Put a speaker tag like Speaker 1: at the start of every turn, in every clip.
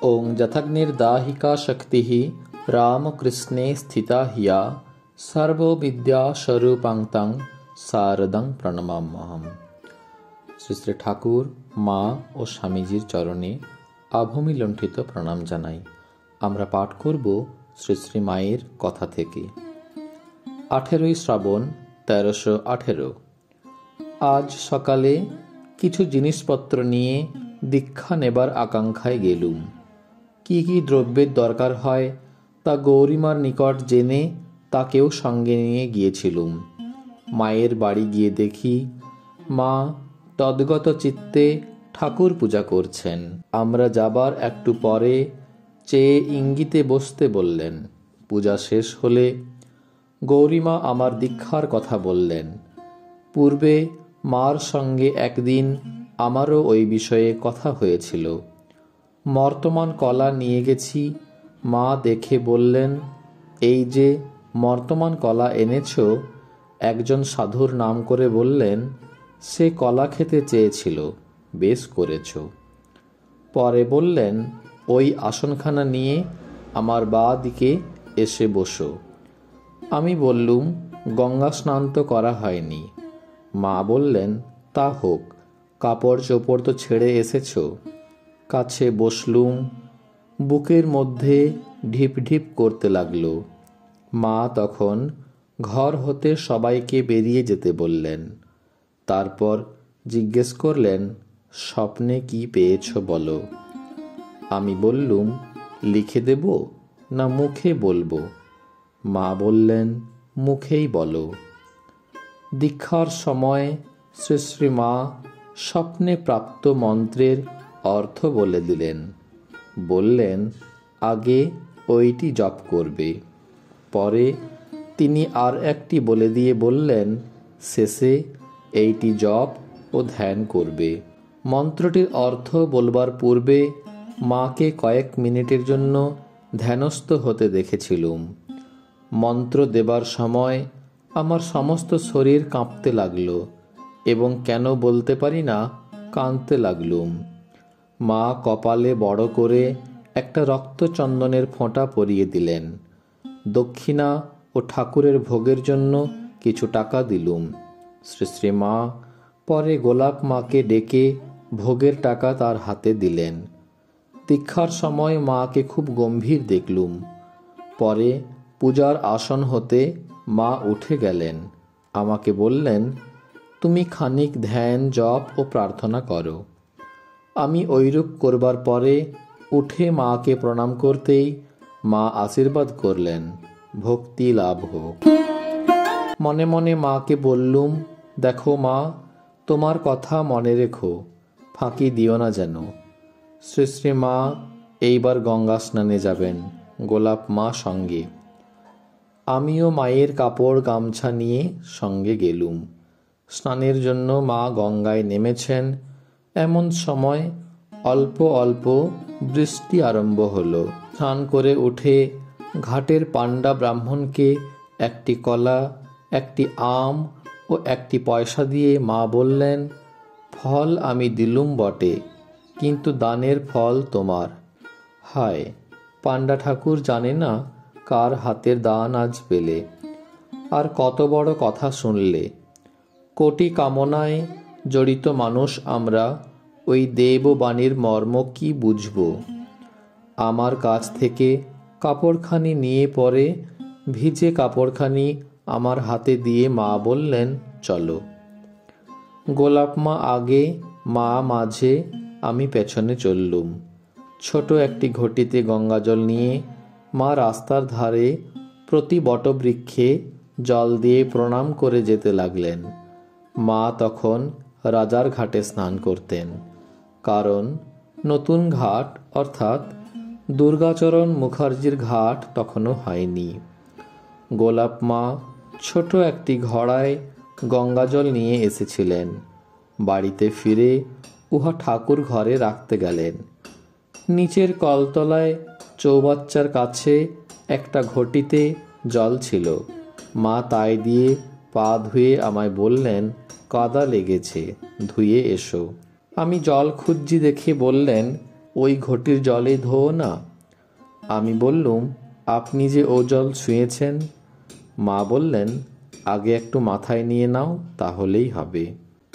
Speaker 1: ओं जथग्निर्दाहिका शक्तिः रामकृष्णे स्थिता हिया सर्वविद्यास्वरूपां तं शारदं প্রণমাম্যহম। শ্রী শ্রী ঠাকুর, মা ও স্বামীজির চরণে আভূমি লুণ্ঠিত প্রণাম জানাই। আমরা পাঠ করব শ্রী শ্রী মায়ের কথা থেকে। 18ই শ্রাবণ 1318। আজ সকালে কিছু জিনিসপত্র নিয়ে দীক্ষা নেবার আকাঙ্ক্ষায় গেলুম। কি কি দ্রব্যের দরকার হয় তা গৌরীমার নিকট জেনে তাকেও সঙ্গে নিয়ে গিয়েছিলুম। মায়ের বাড়ি গিয়ে দেখি মা তদ্গত চিত্তে ঠাকুর পূজা করছেন। আমরা যাবার একটু পরে চেয়ে ইঙ্গিতে বসতে বললেন। পূজা শেষ হলে গৌরীমা আমার দীক্ষার কথা বললেন। পূর্বে মার সঙ্গে একদিন আমারও ওই বিষয়ে কথা হয়েছিল। মর্তমান কলা নিয়ে গেছি। মা দেখে বললেন, এই যে মর্তমান কলা এনেছ, একজন সাধুর নাম করে বললেন সে কলা খেতে চেয়েছিল, বেশ করেছ। পরে বললেন, ওই আসনখানা নিয়ে আমার বাঁ দিকে এসে বসো। আমি বললুম, গঙ্গা স্নান তো করা হয়নি। মা বললেন, তা হোক, কাপড় চোপড় তো ছেড়ে এসেছ। কাছে বসলুম। বুকের মধ্যে ঢিপ ঢিপ করতে লাগলো। মা তখন ঘর হতে সবাইকে বেরিয়ে যেতে বললেন। তারপর জিজ্ঞেস করলেন, স্বপ্নে কি পেয়েছ বলো। আমি বললুম, লিখে দেব না মুখে বলবো। মা বললেন, মুখেই বলো। দীক্ষার সময় শ্রী শ্রী মা স্বপ্নে প্রাপ্ত মন্ত্রের অর্থ বলে দিলেন। বললেন, আগে ওইটি জপ করবে। পরে তিনি আর একটি বলে দিয়ে বললেন, শেষে এইটি জপ ও ধ্যান করবে। মন্ত্রটির অর্থ বলবার পূর্বে মাকে কয়েক মিনিটের জন্য ধ্যানস্থ হতে দেখেছিলুম। মন্ত্র দেবার সময় আমার সমস্ত শরীর কাঁপতে লাগলো এবং কেন বলতে পারি না, কাঁদতে লাগলুম। মা কপালে বড় করে একটা রক্তচন্দনের ফোঁটা পরিয়ে দিলেন। দক্ষিণা ও ঠাকুরের ভোগের জন্য কিছু টাকা দিলুম। শ্রী শ্রী মা পরে গোলাপ মাকে ডেকে ভোগের টাকা তার হাতে দিলেন। দীক্ষার সময় মাকে খুব গম্ভীর দেখলুম। পরে পূজার আসন হতে মা উঠে গেলেন। আমাকে বললেন, তুমি খানিক ধ্যান জপ ও প্রার্থনা করো। আমি ঐরূপ করবার পরে উঠে মাকে প্রণাম করতেই মা আশীর্বাদ করলেন, ভক্তি লাভ হোক। মনে মনে মাকে বললুম, দেখো মা, তোমার কথা মনে রেখো, ফাঁকি দিও না যেন। শ্রী শ্রী মা এইবার গঙ্গা স্নানে যাবেন, গোলাপ মা সঙ্গে। আমিও মায়ের কাপড় গামছা নিয়ে সঙ্গে গেলুম। স্নানের জন্য মা গঙ্গায় নেমেছেন। এমন সময় অল্প অল্প বৃষ্টি আরম্ভ হলো। স্নান করে উঠে ঘাটের পাণ্ডা ব্রাহ্মণকে একটি কলা, একটি আম ও একটি পয়সা দিয়ে মা বললেন, ফল আমি দিলুম বটে, কিন্তু দানের ফল তোমার। হায়, পাণ্ডা ঠাকুর জানে না কার হাতের দান আজ পেলে। আর কত বড় কথা শুনলে। কোটি কামনায় জড়িত মানুষ আমরা, ওই দেববাণীর মর্ম কি বুঝব। আমার কাছ থেকে কাপড়খানি নিয়ে পরে ভিজে কাপড়খানি আমার হাতে দিয়ে মা বললেন, চলো। গোলাপ মা আগে, মা মাঝে, আমি পেছনে চললুম। ছোট একটি ঘটিতে গঙ্গাজল নিয়ে মা রাস্তার ধারে প্রতি বটবৃক্ষে জল দিয়ে প্রণাম করে যেতে লাগলেন। মা তখন রাজার ঘাটে স্নান করতেন, কারণ নতুন ঘাট অর্থাৎ দুর্গাচরণ মুখার্জির ঘাট তখনও হয়নি। গোলাপ মা ছোট একটি ঘড়ায় গঙ্গাজল নিয়ে এসেছিলেন। বাড়িতে ফিরে উহা ঠাকুর ঘরে রাখতে গেলেন। নিচের কলতলায় চৌবাচ্চার কাছে একটা ঘটিতে জল ছিল। মা তাই দিয়ে পা ধুয়ে আমায় বললেন, কাদা লেগেছে, ধুয়ে এসো। আমি জল খুঁজছি দেখে বললেন, ওই ঘটির জলে ধোও না। আমি বললুম, আপনি যে ও জল ছুঁয়েছেন। মা বললেন, আগে একটু মাথায় নিয়ে নাও, তাহলেই হবে।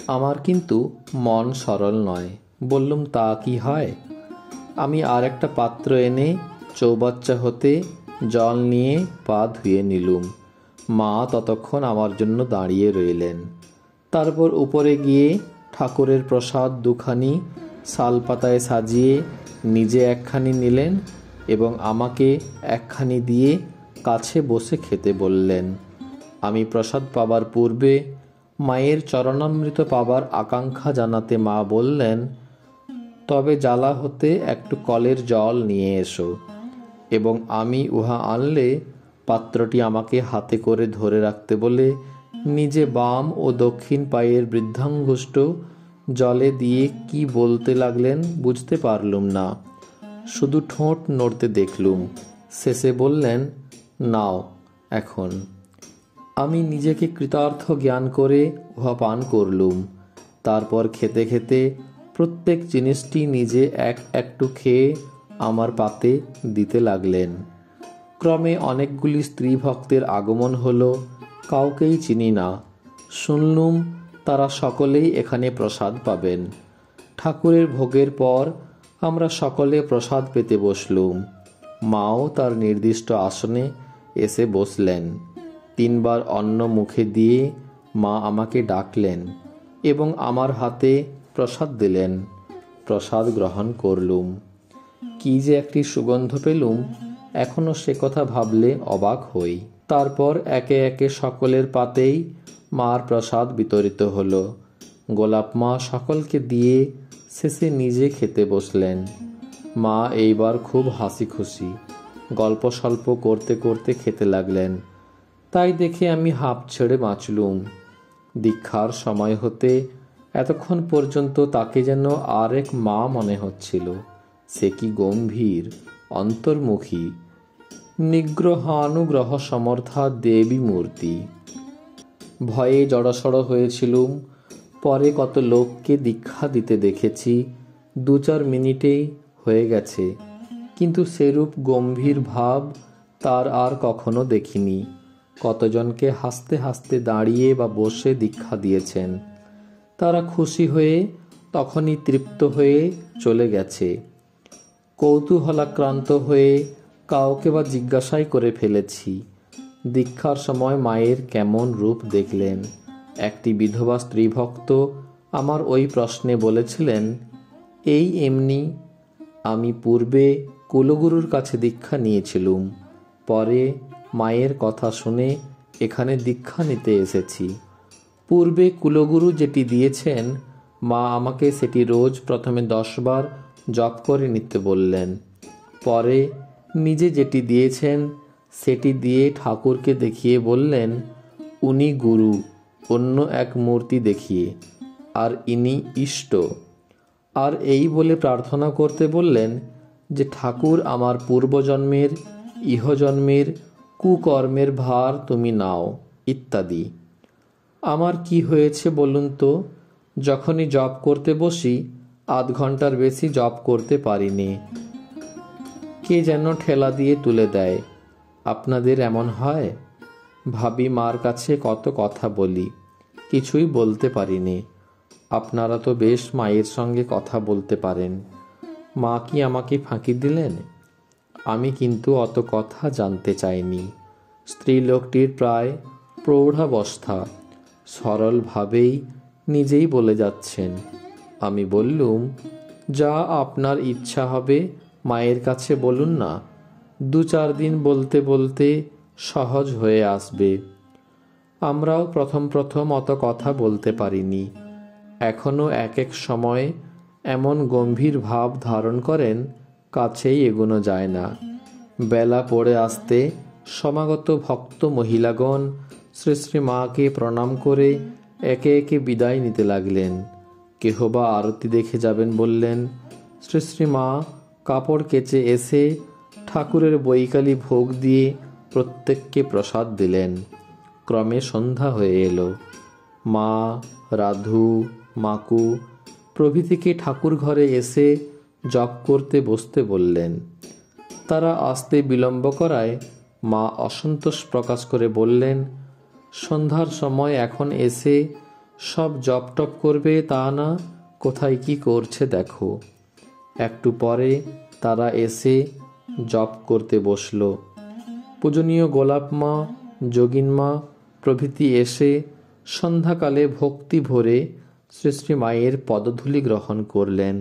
Speaker 1: আমার কিন্তু মন সরল নয়। বললুম, তা কি হয়? আমি আর একটা পাত্র এনে চৌবাচ্চা হতে জল নিয়ে পা ধুয়ে নিলুম। মা ততক্ষণ আমার জন্য দাঁড়িয়ে রইলেন। তারপর উপরে গিয়ে ঠাকুরের প্রসাদ দুখানি শালপাতায় সাজিয়ে নিজে একখানি নিলেন এবং আমাকে একখানি দিয়ে কাছে বসে খেতে বললেন। আমি প্রসাদ পাবার পূর্বে মায়ের চরণামৃত পাবার আকাঙ্ক্ষা জানাতে মা বললেন, তবে জ্বালা হতে একটু কলের জল নিয়ে এসো। এবং আমি উহা আনলে পাত্রটি আমাকে হাতে করে ধরে রাখতে বলে নিজে বাম ও দক্ষিণ পায়ের বৃদ্ধাঙ্গুষ্ঠ জলে দিয়ে কি বলতে লাগলেন বুঝতে পারলুম না, শুধু ঠোঁট নড়তে দেখলুম। শেষে বললেন, নাও এখন। আমি নিজেকে কৃতার্থ জ্ঞান করে উহা পান করলুম। তারপর খেতে খেতে প্রত্যেক জিনিসটি নিজে একটু খেয়ে আমার পাতে দিতে লাগলেন। ক্রমে অনেকগুলি স্ত্রী ভক্তের আগমন হলো। কাউকেই চিনি না। শুনলুম তারা সকলেই এখানে প্রসাদ পাবেন। ঠাকুরের ভোগের পর আমরা সকলে প্রসাদ পেতে বসলুম। মাও তার নির্দিষ্ট আসনে এসে বসলেন। 3 বার অন্ন মুখে দিয়ে মা আমাকে ডাকলেন এবং আমার হাতে প্রসাদ দিলেন। প্রসাদ গ্রহণ করলুম। কি যে একটি সুগন্ধ পেলুম, এখনো সে কথা ভাবলে অবাক হই। তারপর একে একে সকলের পাতেই মার প্রসাদ বিতরিত হলো। গোলাপ মা সকলকে দিয়ে শেষে নিজে খেতে বসলেন। মা এইবার খুব হাসি খুশি গল্প সল্প করতে করতে খেতে লাগলেন। তাই দেখে আমি হাঁপ ছেড়ে বাঁচলুম। দীক্ষার সময় হতে এতক্ষণ পর্যন্ত তাকে যেন আর এক মা মনে হচ্ছিল। সে কি গম্ভীর, অন্তর্মুখী, নিগ্রহানুগ্রহ সমর্থা দেবী মূর্তি। ভয়ে জড়সড় হয়েছিলুম। পরে কত লোককে দীক্ষা দিতে দেখেছি, 2-4 মিনিটেই হয়ে গেছে, কিন্তু সেরূপ গম্ভীর ভাব তার আর কখনো দেখিনি। কতজনকে হাসতে হাসতে দাঁড়িয়ে বা বসে দীক্ষা দিয়েছেন। তারা খুশি হয়ে তখনই তৃপ্ত হয়ে চলে গেছে। কৌতূহলাক্রান্ত হয়ে কাউকে বা জিজ্ঞাসাই করে ফেলেছি, দীক্ষার সময় মায়ের কেমন রূপ দেখলেন? একটি বিধবা স্ত্রী ভক্ত আমার ওই প্রশ্নে বলেছিলেন, এই এমনি। আমি পূর্বে কুলগুরুর কাছে দীক্ষা নিয়েছিলুম, পরে মায়ের কথা শুনে এখানে দীক্ষা নিতে এসেছি। পূর্বে কুলগুরু যেটি দিয়েছেন, মা আমাকে সেটি রোজ প্রথমে 10 বার জপ করে নিতে বললেন। পরে নিজে যেটি দিয়েছেন সেটি দিয়ে ঠাকুরকে দেখিয়ে বললেন, উনি গুরু, অন্য এক মূর্তি দেখিয়ে, আর ইনি ইষ্ট। আর এই বলে প্রার্থনা করতে বললেন যে ঠাকুর, আমার পূর্বজন্মের ইহজন্মের কুকর্মের ভার তুমি নাও, ইত্যাদি। আমার কি হয়েছে বলুন তো? যখনই জপ করতে বসি 1/2 ঘন্টার বেশি জপ করতে পারিনি। কে যেন ঠেলা দিয়ে তুলে দেয়। আপনাদের এমন হয়? ভাবি মার কাছে কত কথা বলি, কিছুই বলতে পারিনি। আপনারা তো বেশ মায়ের সঙ্গে কথা বলতে পারেন। মা কি আমাকে ফাঁকি দিলেন? আমি কিন্তু অত কথা জানতে চাইনি। স্ত্রী লোকটির প্রায় প্রৌঢ়াবস্থা, সরলভাবেই নিজেই বলে যাচ্ছেন। আমি বললুম, যা আপনার ইচ্ছা হবে মায়ের কাছে বলুন না, 2-4 দিন বলতে বলতে সহজ হয়ে আসবে। আমরাও প্রথম প্রথম অত কথা বলতে পারিনি। এখনো এক এক সময় এমন গম্ভীর ভাব ধারণ করেন, কাছেই এগোনো যায় না। বেলা পড়ে আসতে সমাগত ভক্ত মহিলাগণ শ্রী শ্রী মাকে প্রণাম করে একে একে বিদায় নিতে লাগলেন। কেহ বা আরতি দেখে যাবেন বললেন। শ্রী শ্রী মা কাপড় কেচে এসে ঠাকুরের বৈকালী ভোগ দিয়ে প্রত্যেককে প্রসাদ দিলেন। ক্রমে সন্ধ্যা হয়ে এলো। মা, রাধু, মাকু প্রভৃতিকে ঠাকুর ঘরে এসে জপ করতে বসতে বললেন। তারা আসতে বিলম্ব করায় মা অসন্তোষ প্রকাশ করে বললেন, সন্ধ্যার সময় এখন এসে সব জপ টপ করবে তা না, কোথায় কি করছে দেখো। একটু পরে তারা এসে জপ করতে বসল। পূজনীয় গোলাপ মা, যোগিন মা প্রভৃতি এসে সন্ধ্যাকালে ভক্তি ভরে শ্রী শ্রী মায়ের পদধূলি গ্রহণ করলেন।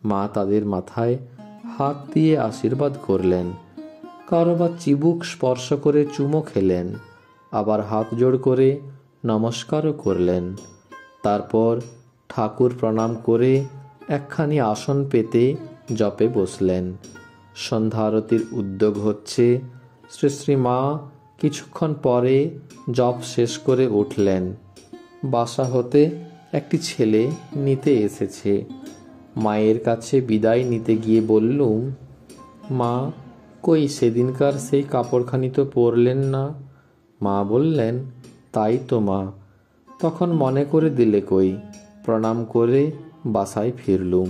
Speaker 1: মা তাদের মাথায় হাত দিয়ে আশীর্বাদ করলেন, কারো বা চিবুক স্পর্শ করে চুমো খেলেন, আবার হাত জোড় করে নমস্কারও করলেন। তারপর ঠাকুর প্রণাম করে একখানি আসন পেতে জপে বসলেন। সন্ধ্যা আরতির উদ্যোগ হচ্ছে। শ্রী শ্রী মা কিছুক্ষণ পরে জপ শেষ করে উঠলেন। বাসা হতে একটি ছেলে নিতে এসেছে। মায়ের কাছে বিদায় নিতে গিয়ে বললুম, মা, কই সেদিনকার সেই কাপড়খানি তো পরলেন না। মা বললেন, তাই তো মা, তখন মনে করে দিলে কই। প্রণাম করে বাসায় ফিরলুম।